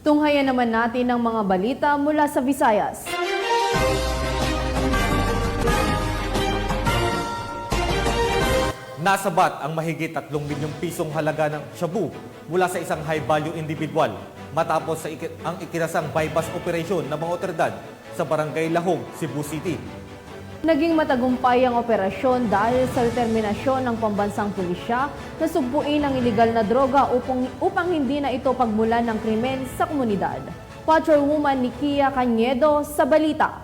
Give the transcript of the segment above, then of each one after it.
Tunghayan naman natin ang mga balita mula sa Visayas. Nasabat ang mahigit 3 milyong pisong halaga ng shabu mula sa isang high-value individual matapos ang ikinasang bypass operation ng mga otoridad sa Barangay Lahog, Cebu City. Naging matagumpay ang operasyon dahil sa determinasyon ng pambansang pulisya na sugpuin ang iligal na droga upang hindi na ito pagmulan ng krimen sa komunidad. Patrolwoman Nikia Cañedo sa balita.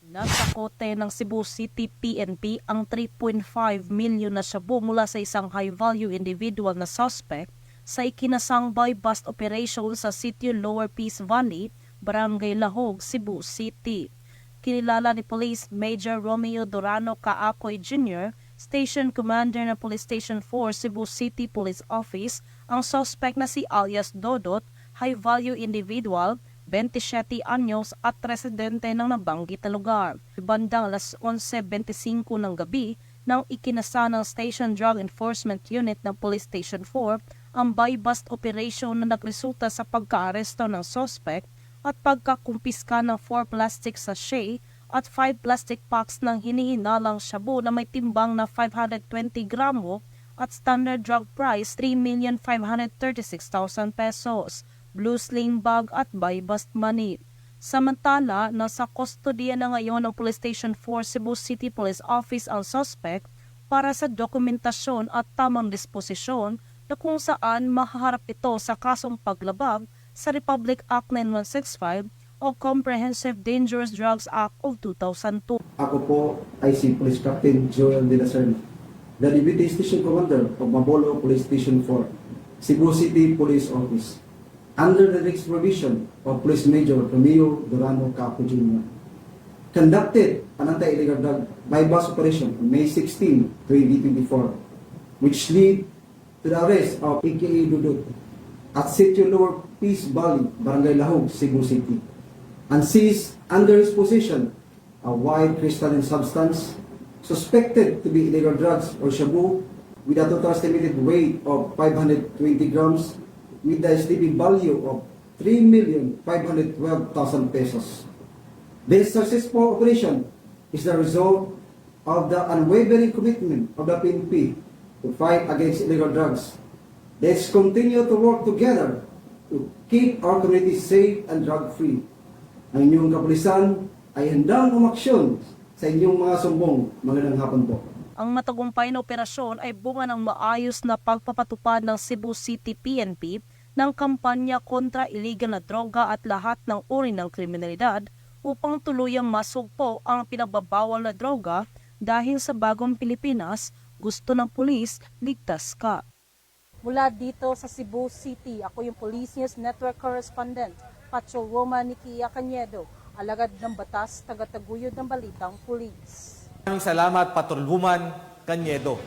Nasa kote ng Cebu City PNP ang 3.5 milyon na shabu mula sa isang high-value individual na suspect sa ikinasang buy-bust operation sa sitio Lower Peace Valley, Barangay Lahog, Cebu City. Kinilala ni Police Major Romeo Durano Caacoy Jr., Station Commander ng Police Station 4 Cebu City Police Office, ang suspect na si alias Dodot, high-value individual, 27 anyos at residente ng nabanggit na lugar. Bandang alas 11:25 ng gabi, nang ikinasa ng Station Drug Enforcement Unit ng Police Station 4 ang buy-bust operation na nagresulta sa pagka-aresto ng suspect at pagkakumpiska ng 4 plastic sachet at 5 plastic packs ng hinihinalang shabu na may timbang na 520 gramo at standard drug price 3,536,000 pesos, blue sling bag at buy-bust money. Samantala, nasa kustodiya na ngayon ng Police Station 4 Cebu City Police Office ang suspect para sa dokumentasyon at tamang disposisyon na kung saan mahaharap ito sa kasong paglabag sa Republic Act 9165 o Comprehensive Dangerous Drugs Act of 2002. Ako po ay si Police Captain Joel De La Serna, the Deputy Station Commander of Mabolo Police Station 4, Cebu City Police Office, under the next provision of Police Major Romeo Durano Caacoy Jr. Conducted an anti-illegal drug buy-bust operation on May 16, 2024, which led to the arrest of A.K.A. Dudut at Sitio Lower Peace Valley, Barangay Lahog, Cebu City, and seized under his possession a white crystalline substance suspected to be illegal drugs or shabu with a total estimated weight of 520 grams with a estimated value of 3,512,000 pesos. This successful operation is the result of the unwavering commitment of the PNP to fight against illegal drugs. Let's continue to work together to keep our community safe and drug-free. Ang inyong kapulisan ay handang umaksyon sa inyong mga sumbong. Magandang hapon po. Ang matagumpay na operasyon ay bunga ng maayos na pagpapatupad ng Cebu City PNP ng kampanya kontra iligal na droga at lahat ng uri ng kriminalidad upang tuluyang masugpo ang pinagbabawal na droga dahil sa bagong Pilipinas, gusto ng pulis, ligtas ka. Mula dito sa Cebu City, ako yung Police News Network Correspondent, Patrolwoman Nikia Cañedo, alagad ng batas, tagataguyod ng balitang pulis. Maraming salamat, Patrolwoman Cañedo.